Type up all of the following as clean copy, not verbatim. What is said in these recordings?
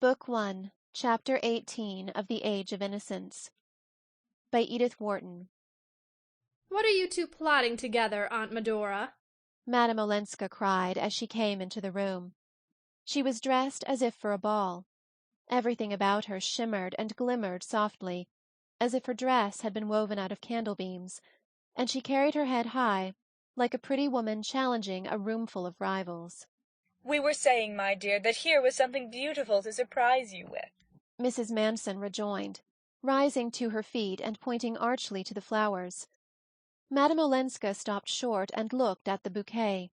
Book 1, Chapter 18 of the Age of Innocence. By Edith Wharton. "What are you two plotting together, Aunt Medora?" Madame Olenska cried as she came into the room. She was dressed as if for a ball. Everything about her shimmered and glimmered softly, as if her dress had been woven out of candle-beams, and she carried her head high, like a pretty woman challenging a roomful of rivals. "We were saying, my dear, that here was something beautiful to surprise you with," Mrs. Manson rejoined, rising to her feet and pointing archly to the flowers. Madame Olenska stopped short and looked at the bouquet.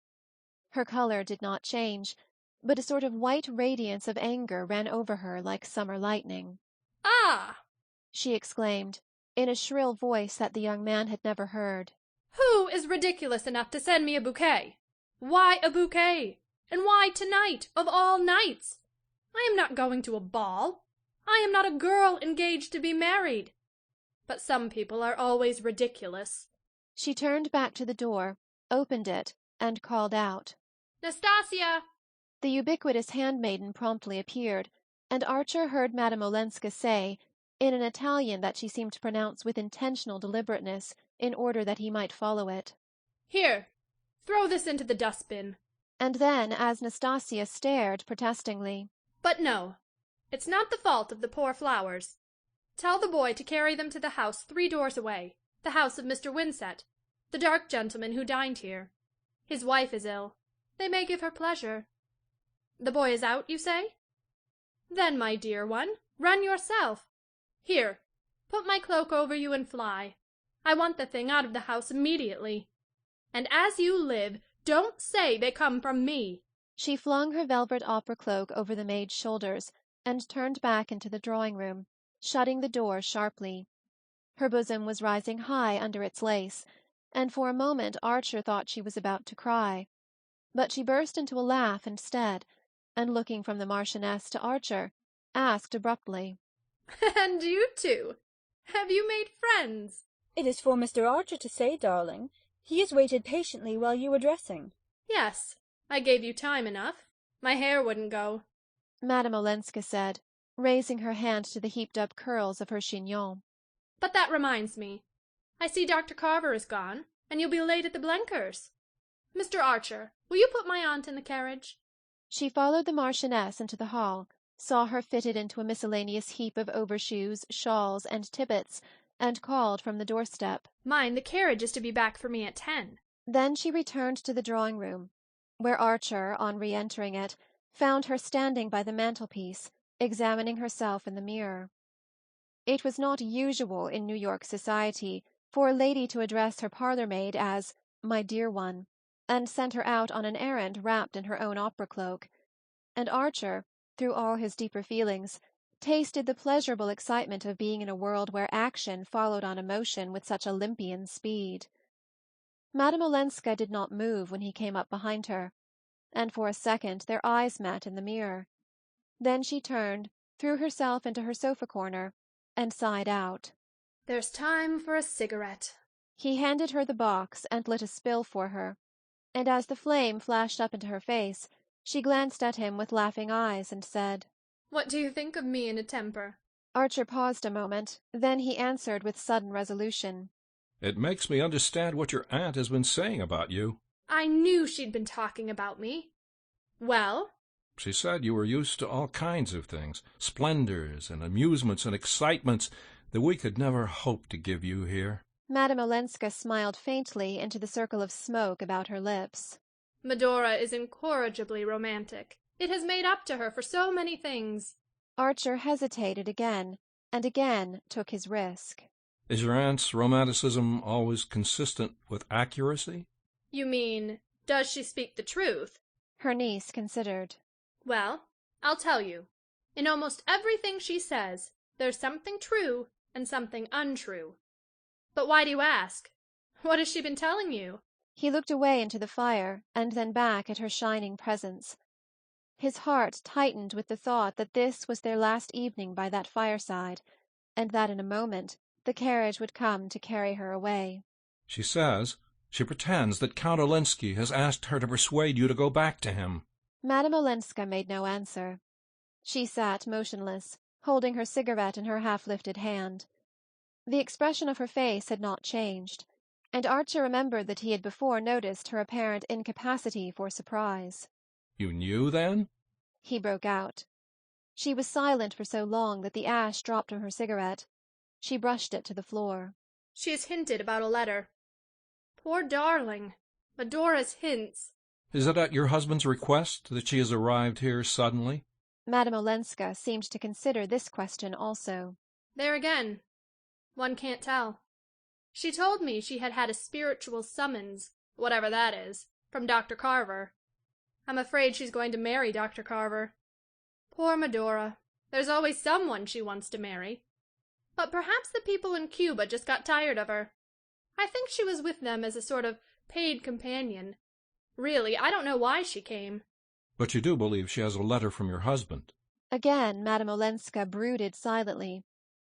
Her color did not change, but a sort of white radiance of anger ran over her like summer lightning. "Ah!" she exclaimed, in a shrill voice that the young man had never heard. "Who is ridiculous enough to send me a bouquet? Why a bouquet? And why tonight, of all nights? I am not going to a ball. I am not a girl engaged to be married. But some people are always ridiculous." She turned back to the door, opened it, and called out. "Nastasia!" The ubiquitous handmaiden promptly appeared, and Archer heard Madame Olenska say, in an Italian that she seemed to pronounce with intentional deliberateness, in order that he might follow it. "Here, throw this into the dustbin." And then, as Nastasia stared protestingly, "But no, it's not the fault of the poor flowers. Tell the boy to carry them to the house 3 doors away, the house of Mr. Winsett, the dark gentleman who dined here. His wife is ill. They may give her pleasure. The boy is out, you say? Then, my dear one, run yourself. Here, put my cloak over you and fly. I want the thing out of the house immediately. And as you live, don't say they come from me." She flung her velvet opera cloak over the maid's shoulders and turned back into the drawing-room, shutting the door sharply. Her bosom was rising high under its lace, and for a moment Archer thought she was about to cry. But she burst into a laugh instead, and looking from the Marchioness to Archer, asked abruptly, "And you two? Have you made friends?" "It is for Mr. Archer to say, darling. He has waited patiently while you were dressing." "Yes, I gave you time enough. My hair wouldn't go," Madame Olenska said, raising her hand to the heaped-up curls of her chignon. "But that reminds me. I see Dr. Carver is gone, and you'll be late at the Blenkers'. Mr. Archer, will you put my aunt in the carriage?" She followed the Marchioness into the hall, saw her fitted into a miscellaneous heap of overshoes, shawls, and tippets, and called from the doorstep, "Mind, the carriage is to be back for me at 10. Then she returned to the drawing-room, where Archer, on re-entering it, found her standing by the mantelpiece, examining herself in the mirror. It was not usual in New York society for a lady to address her parlour-maid as "my dear one," and send her out on an errand wrapped in her own opera cloak, and Archer, through all his deeper feelings, tasted the pleasurable excitement of being in a world where action followed on emotion with such Olympian speed. Madame Olenska did not move when he came up behind her, and for a second their eyes met in the mirror. Then she turned, threw herself into her sofa-corner, and sighed out. "There's time for a cigarette." He handed her the box and lit a spill for her, and as the flame flashed up into her face, she glanced at him with laughing eyes and said, "What do you think of me in a temper?" Archer paused a moment, then he answered with sudden resolution. "It makes me understand what your aunt has been saying about you." "I knew she'd been talking about me. Well?" "She said you were used to all kinds of things, splendors and amusements and excitements that we could never hope to give you here." Madame Olenska smiled faintly into the circle of smoke about her lips. "Medora is incorrigibly romantic. It has made up to her for so many things." Archer hesitated again, and again took his risk. "Is your aunt's romanticism always consistent with accuracy?" "You mean, does she speak the truth?" Her niece considered. "Well, I'll tell you. In almost everything she says, there's something true and something untrue. But why do you ask? What has she been telling you?" He looked away into the fire, and then back at her shining presence. His heart tightened with the thought that this was their last evening by that fireside, and that in a moment the carriage would come to carry her away. She pretends that Count Olenski has asked her to persuade you to go back to him." Madame Olenska made no answer. She sat motionless, holding her cigarette in her half-lifted hand. The expression of her face had not changed, and Archer remembered that he had before noticed her apparent incapacity for surprise. You knew, then? He broke out. She was silent for so long that the ash dropped from her cigarette. She brushed it to the floor. She has hinted about a letter. Poor darling. Medora's hints. Is it at your husband's request that she has arrived here suddenly? Madame Olenska seemed to consider this question also. There again. One can't tell. She told me she had had a spiritual summons, whatever that is, from Dr. Carver. I'm afraid she's going to marry Dr. Carver. Poor Medora. There's always someone she wants to marry. But perhaps the people in Cuba just got tired of her. I think she was with them as a sort of paid companion. Really, I don't know why she came. But you do believe she has a letter from your husband? Again Madame Olenska brooded silently.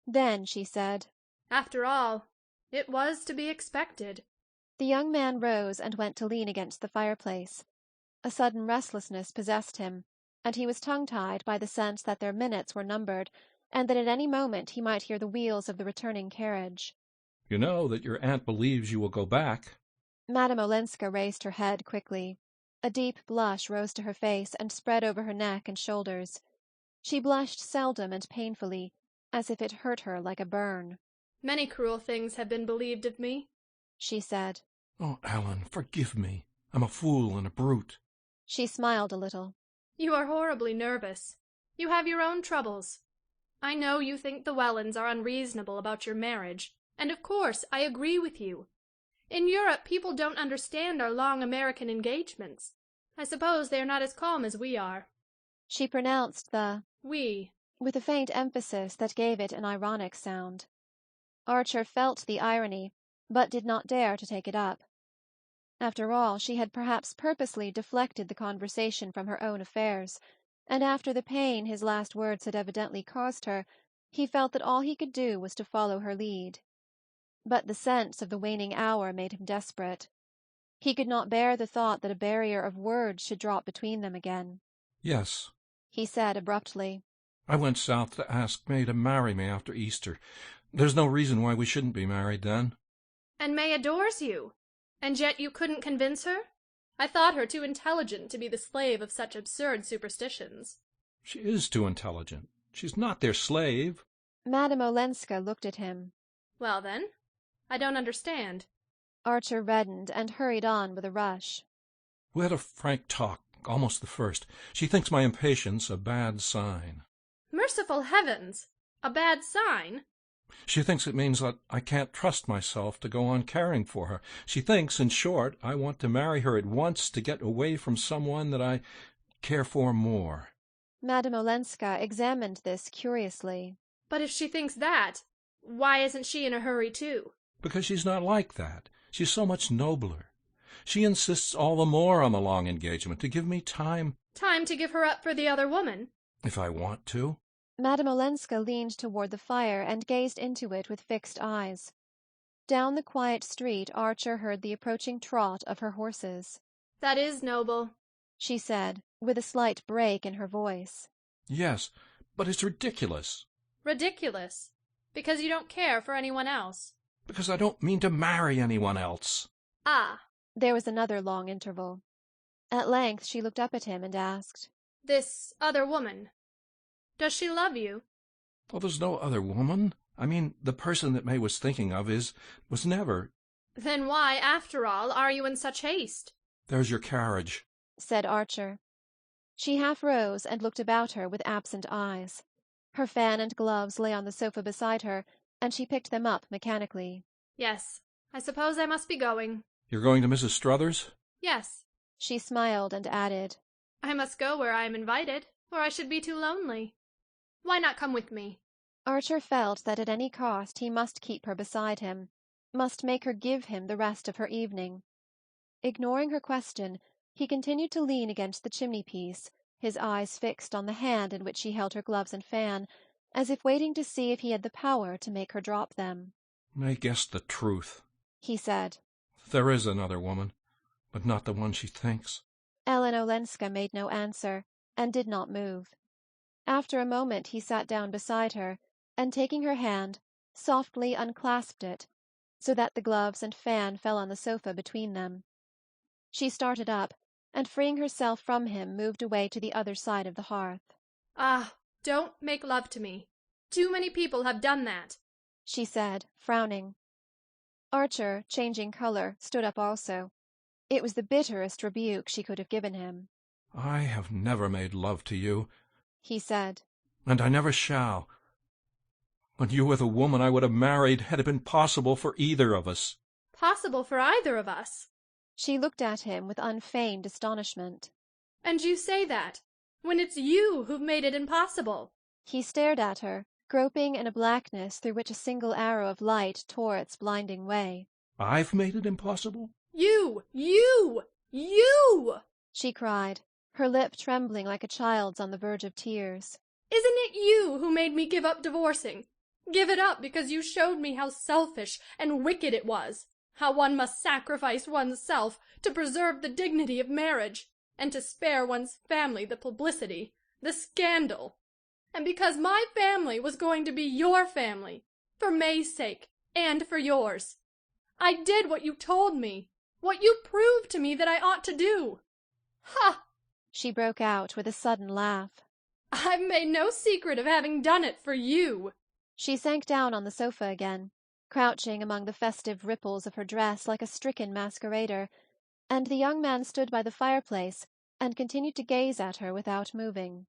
Then she said, After all, it was to be expected. The young man rose and went to lean against the fireplace. A sudden restlessness possessed him, and he was tongue-tied by the sense that their minutes were numbered, and that at any moment he might hear the wheels of the returning carriage. You know that your aunt believes you will go back. Madame Olenska raised her head quickly. A deep blush rose to her face and spread over her neck and shoulders. She blushed seldom and painfully, as if it hurt her like a burn. Many cruel things have been believed of me, she said. Oh, Ellen, forgive me. I'm a fool and a brute. She smiled a little. You are horribly nervous. You have your own troubles. I know you think the Wellens are unreasonable about your marriage, and of course I agree with you. In Europe people don't understand our long American engagements. I suppose they are not as calm as we are. She pronounced the we with a faint emphasis that gave it an ironic sound. Archer felt the irony, but did not dare to take it up. After all, she had perhaps purposely deflected the conversation from her own affairs, and after the pain his last words had evidently caused her, he felt that all he could do was to follow her lead. But the sense of the waning hour made him desperate. He could not bear the thought that a barrier of words should drop between them again. Yes, he said abruptly. I went south to ask May to marry me after Easter. There's no reason why we shouldn't be married then. And May adores you. And yet you couldn't convince her? I thought her too intelligent to be the slave of such absurd superstitions. She is too intelligent. She's not their slave. Madame Olenska looked at him. Well, then, I don't understand. Archer reddened and hurried on with a rush. We had a frank talk, almost the first. She thinks my impatience a bad sign. Merciful heavens! A bad sign? She thinks it means that I can't trust myself to go on caring for her. She thinks, in short, I want to marry her at once to get away from someone that I care for more. Madame Olenska examined this curiously. But if she thinks that, why isn't she in a hurry too? Because she's not like that. She's so much nobler. She insists all the more on the long engagement to give me time. Time to give her up for the other woman? If I want to. Madame Olenska leaned toward the fire and gazed into it with fixed eyes. Down the quiet street Archer heard the approaching trot of her horses. That is noble, she said, with a slight break in her voice. Yes, but it's ridiculous. Ridiculous? Because you don't care for anyone else. Because I don't mean to marry anyone else. Ah. There was another long interval. At length she looked up at him and asked, This other woman, does she love you? Oh, there's no other woman. I mean, the person that May was thinking of was never. Then why, after all, are you in such haste? There's your carriage, said Archer. She half rose and looked about her with absent eyes. Her fan and gloves lay on the sofa beside her, and she picked them up mechanically. Yes, I suppose I must be going. You're going to Mrs. Struthers? Yes. She smiled and added, I must go where I am invited, or I should be too lonely. Why not come with me? Archer felt that at any cost he must keep her beside him, must make her give him the rest of her evening. Ignoring her question, he continued to lean against the chimney-piece, his eyes fixed on the hand in which she held her gloves and fan, as if waiting to see if he had the power to make her drop them. May guessed the truth, he said. There is another woman, but not the one she thinks. Ellen Olenska made no answer, and did not move. After a moment he sat down beside her, and taking her hand, softly unclasped it, so that the gloves and fan fell on the sofa between them. She started up, and freeing herself from him moved away to the other side of the hearth. Ah, don't make love to me. Too many people have done that, she said, frowning. Archer, changing color, stood up also. It was the bitterest rebuke she could have given him. I have never made love to you, he said. And I never shall. When you were the woman I would have married had it been possible for either of us. Possible for either of us? She looked at him with unfeigned astonishment. And you say that, when it's you who've made it impossible. He stared at her, groping in a blackness through which a single arrow of light tore its blinding way. I've made it impossible? You! she cried, her lip trembling like a child's on the verge of tears. Isn't it you who made me give up divorcing? Give it up because you showed me how selfish and wicked it was, how one must sacrifice one's self to preserve the dignity of marriage, and to spare one's family the publicity, the scandal. And because my family was going to be your family, for May's sake, and for yours. I did what you told me, what you proved to me that I ought to do. Ha! she broke out with a sudden laugh. I've made no secret of having done it for you. She sank down on the sofa again, crouching among the festive ripples of her dress like a stricken masquerader, and the young man stood by the fireplace and continued to gaze at her without moving.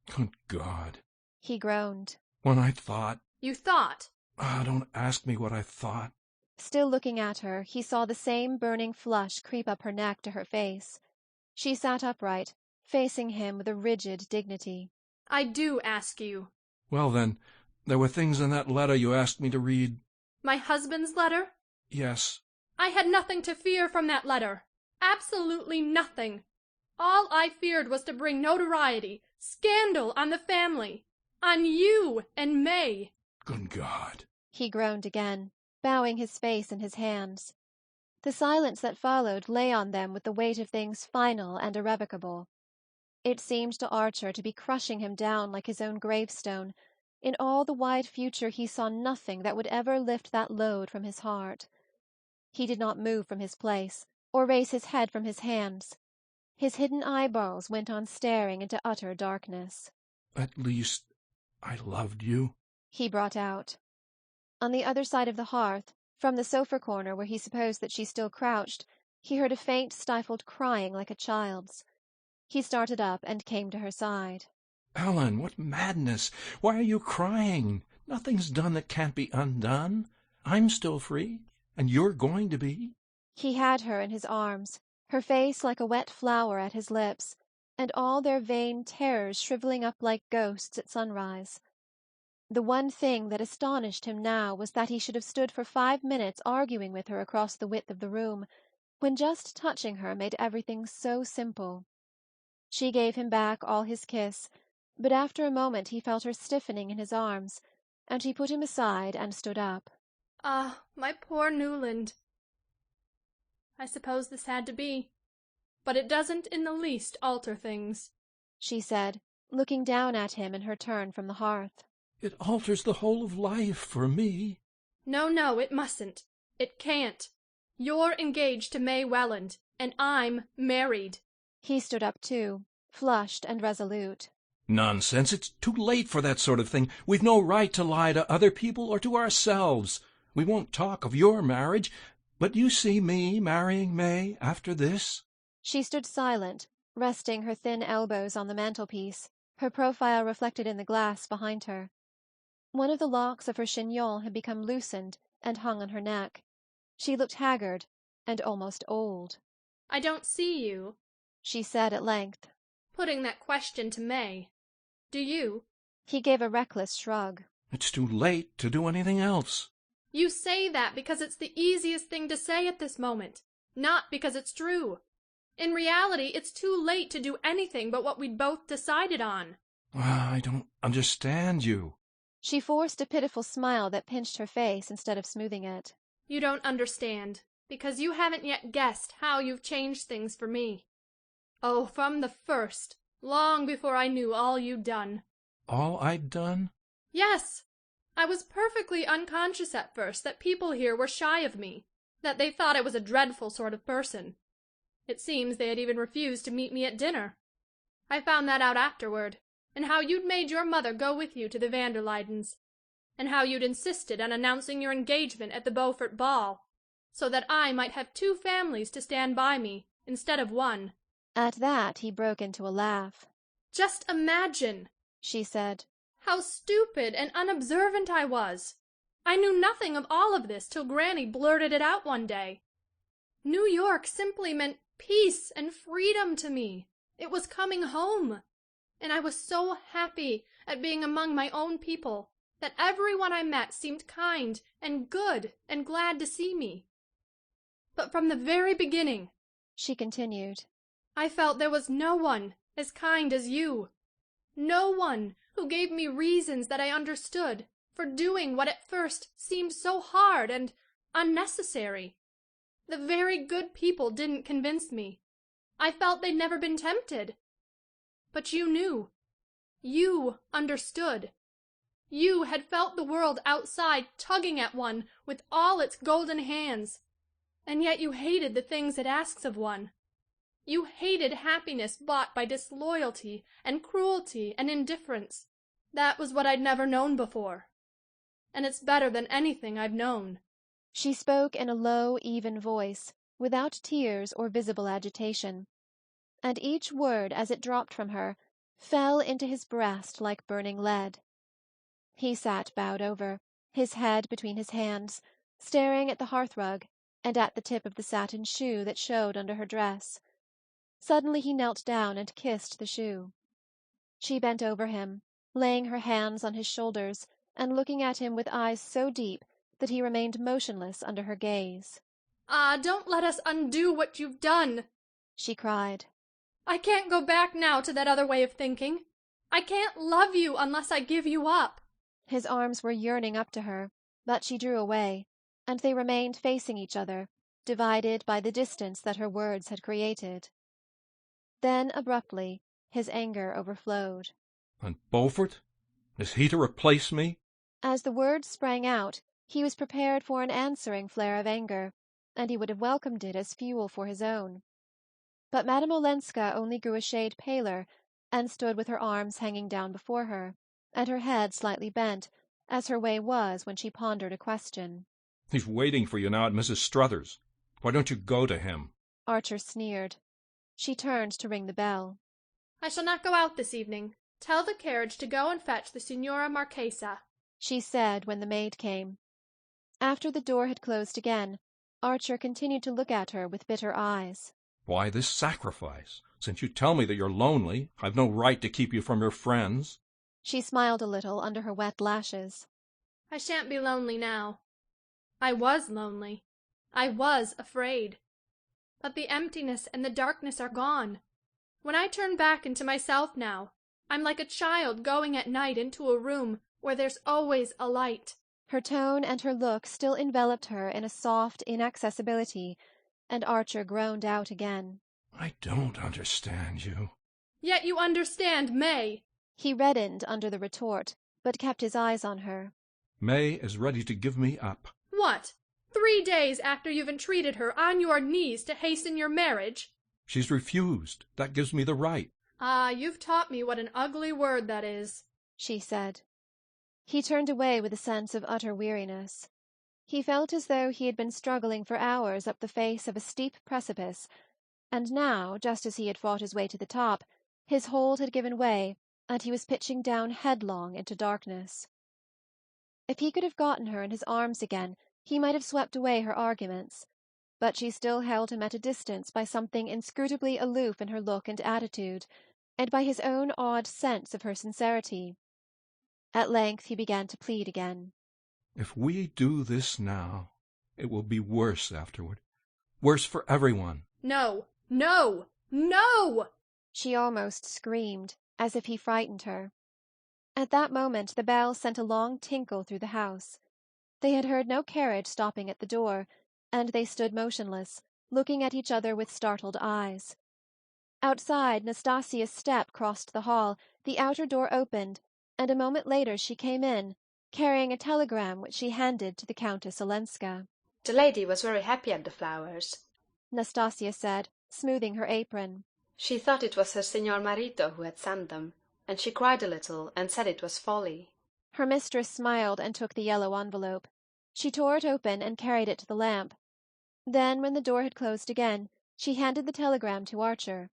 Good God, he groaned. When I thought... You thought? Don't ask me what I thought. Still looking at her, he saw the same burning flush creep up her neck to her face. She sat upright, facing him with a rigid dignity. I do ask you. Well, then, there were things in that letter you asked me to read. My husband's letter? Yes. I had nothing to fear from that letter. Absolutely nothing. All I feared was to bring notoriety, scandal on the family, on you and May. Good God. He groaned again, bowing his face in his hands. The silence that followed lay on them with the weight of things final and irrevocable. It seemed to Archer to be crushing him down like his own gravestone. In all the wide future he saw nothing that would ever lift that load from his heart. He did not move from his place, or raise his head from his hands. His hidden eyeballs went on staring into utter darkness. At least I loved you, he brought out. On the other side of the hearth, from the sofa corner where he supposed that she still crouched, he heard a faint stifled crying like a child's. He started up and came to her side. Ellen, what madness! Why are you crying? Nothing's done that can't be undone. I'm still free, and you're going to be. He had her in his arms, her face like a wet flower at his lips, and all their vain terrors shrivelling up like ghosts at sunrise. The one thing that astonished him now was that he should have stood for 5 minutes arguing with her across the width of the room, when just touching her made everything so simple. She gave him back all his kiss, but after a moment he felt her stiffening in his arms, and he put him aside and stood up. Ah, my poor Newland. I suppose this had to be, but it doesn't in the least alter things, she said, looking down at him in her turn from the hearth. It alters the whole of life for me. No, it mustn't. It can't. You're engaged to May Welland, and I'm married. He stood up too, flushed and resolute. Nonsense. It's too late for that sort of thing. We've no right to lie to other people or to ourselves. We won't talk of your marriage, but you see me marrying May after this? She stood silent, resting her thin elbows on the mantelpiece, her profile reflected in the glass behind her. One of the locks of her chignon had become loosened and hung on her neck. She looked haggard and almost old. I don't see you, she said at length, putting that question to May. Do you? He gave a reckless shrug. It's too late to do anything else. You say that because it's the easiest thing to say at this moment, not because it's true. In reality, it's too late to do anything but what we'd both decided on. I don't understand you. She forced a pitiful smile that pinched her face instead of smoothing it. You don't understand, because you haven't yet guessed how you've changed things for me. Oh, from the first, long before I knew all you'd done. all I'd done? Yes. I was perfectly unconscious at first that people here were shy of me, that they thought I was a dreadful sort of person. It seems they had even refused to meet me at dinner. I found that out afterward, and how you'd made your mother go with you to the van der Luydens, and how you'd insisted on announcing your engagement at the Beaufort ball, so that I might have two families to stand by me, instead of one. At that he broke into a laugh. Just imagine, she said, how stupid and unobservant I was. I knew nothing of all of this till Granny blurted it out one day. New York simply meant peace and freedom to me. It was coming home. And I was so happy at being among my own people that everyone I met seemed kind and good and glad to see me. But from the very beginning, she continued, I felt there was no one as kind as you. No one who gave me reasons that I understood for doing what at first seemed so hard and unnecessary. The very good people didn't convince me. I felt they'd never been tempted. But you knew. You understood. You had felt the world outside tugging at one with all its golden hands, and yet you hated the things it asks of one. You hated happiness bought by disloyalty and cruelty and indifference. That was what I'd never known before. And it's better than anything I've known. She spoke in a low, even voice, without tears or visible agitation, and each word, as it dropped from her, fell into his breast like burning lead. He sat bowed over, his head between his hands, staring at the hearthrug and at the tip of the satin shoe that showed under her dress. Suddenly he knelt down and kissed the shoe. She bent over him, laying her hands on his shoulders and looking at him with eyes so deep that he remained motionless under her gaze. Ah, don't let us undo what you've done, she cried. I can't go back now to that other way of thinking. I can't love you unless I give you up. His arms were yearning up to her, but she drew away, and they remained facing each other, divided by the distance that her words had created. Then, abruptly, his anger overflowed. And Beaufort? Is he to replace me? As the words sprang out, he was prepared for an answering flare of anger, and he would have welcomed it as fuel for his own. But Madame Olenska only grew a shade paler, and stood with her arms hanging down before her, and her head slightly bent, as her way was when she pondered a question. He's waiting for you now at Mrs. Struthers. Why don't you go to him? Archer sneered. She turned to ring the bell. I shall not go out this evening. Tell the carriage to go and fetch the Signora Marchesa, she said when the maid came. After the door had closed again, Archer continued to look at her with bitter eyes. Why this sacrifice? Since you tell me that you're lonely, I've no right to keep you from your friends. She smiled a little under her wet lashes. I shan't be lonely now. I was lonely. I was afraid. But the emptiness and the darkness are gone. When I turn back into myself now, I'm like a child going at night into a room where there's always a light. Her tone and her look still enveloped her in a soft inaccessibility, and Archer groaned out again. I don't understand you. Yet you understand May. He reddened under the retort, but kept his eyes on her. May is ready to give me up. What? 3 days after you've entreated her on your knees to hasten your marriage? She's refused. That gives me the right. Ah, you've taught me what an ugly word that is, she said. He turned away with a sense of utter weariness. He felt as though he had been struggling for hours up the face of a steep precipice, and now, just as he had fought his way to the top, his hold had given way, and he was pitching down headlong into darkness. If he could have gotten her in his arms again, he might have swept away her arguments, but she still held him at a distance by something inscrutably aloof in her look and attitude, and by his own odd sense of her sincerity. At length he began to plead again. If we do this now, it will be worse afterward. Worse for everyone. No, no, no! She almost screamed, as if he frightened her. At that moment the bell sent a long tinkle through the house. They had heard no carriage stopping at the door, and they stood motionless, looking at each other with startled eyes. Outside, Nastasia's step crossed the hall, the outer door opened, and a moment later she came in, carrying a telegram which she handed to the Countess Olenska. The lady was very happy at the flowers. Nastasia said, smoothing her apron. She thought it was her Signor Marito who had sent them, and she cried a little and said it was folly. Her mistress smiled and took the yellow envelope. She tore it open and carried it to the lamp. Then, when the door had closed again, she handed the telegram to Archer.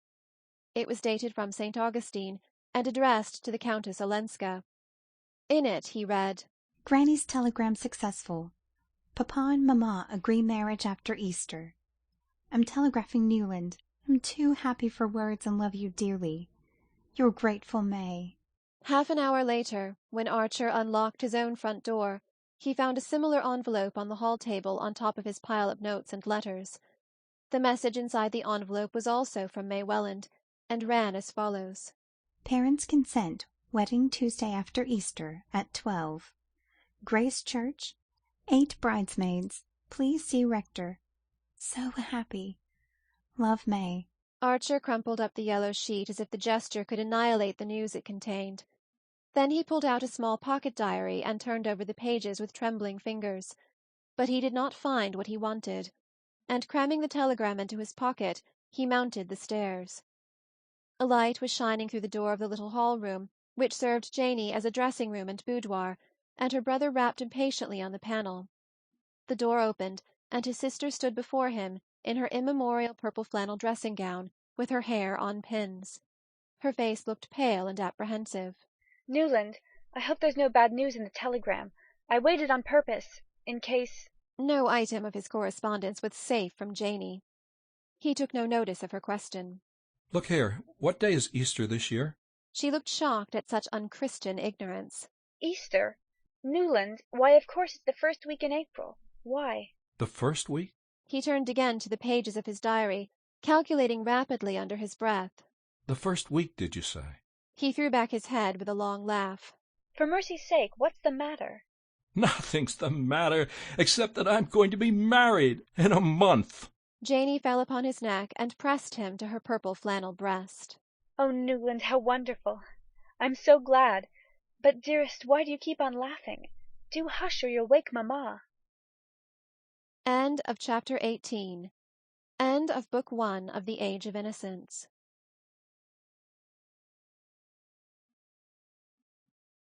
It was dated from St. Augustine, and addressed to the Countess Olenska. In it he read, Granny's telegram successful. Papa and Mamma agree marriage after Easter. I'm telegraphing Newland. I'm too happy for words and love you dearly. Your grateful May. Half an hour later, when Archer unlocked his own front door, he found a similar envelope on the hall table on top of his pile of notes and letters. The message inside the envelope was also from May Welland, and ran as follows. Parents consent. Wedding Tuesday after Easter at 12. Grace Church. 8 bridesmaids. Please see rector. So happy. Love, May. Archer crumpled up the yellow sheet as if the gesture could annihilate the news it contained. Then he pulled out a small pocket diary and turned over the pages with trembling fingers. But he did not find what he wanted, and cramming the telegram into his pocket, he mounted the stairs. A light was shining through the door of the little hall-room, which served Janey as a dressing-room and boudoir, and her brother rapped impatiently on the panel. The door opened, and his sister stood before him in her immemorial purple flannel dressing-gown, with her hair on pins. Her face looked pale and apprehensive. Newland, I hope there's no bad news in the telegram. I waited on purpose, in case— No item of his correspondence was safe from Janey. He took no notice of her question. Look here, what day is Easter this year? She looked shocked at such unchristian ignorance. Easter? Newland, why, of course it's the first week in April. Why? The first week? He turned again to the pages of his diary, calculating rapidly under his breath. The first week, did you say? He threw back his head with a long laugh. For mercy's sake, what's the matter? Nothing's the matter, except that I'm going to be married in a month. Janey fell upon his neck and pressed him to her purple flannel breast. Oh, Newland, how wonderful! I'm so glad. But, dearest, why do you keep on laughing? Do hush, or you'll wake Mamma. End of chapter 18. End of book 1 of the Age of Innocence.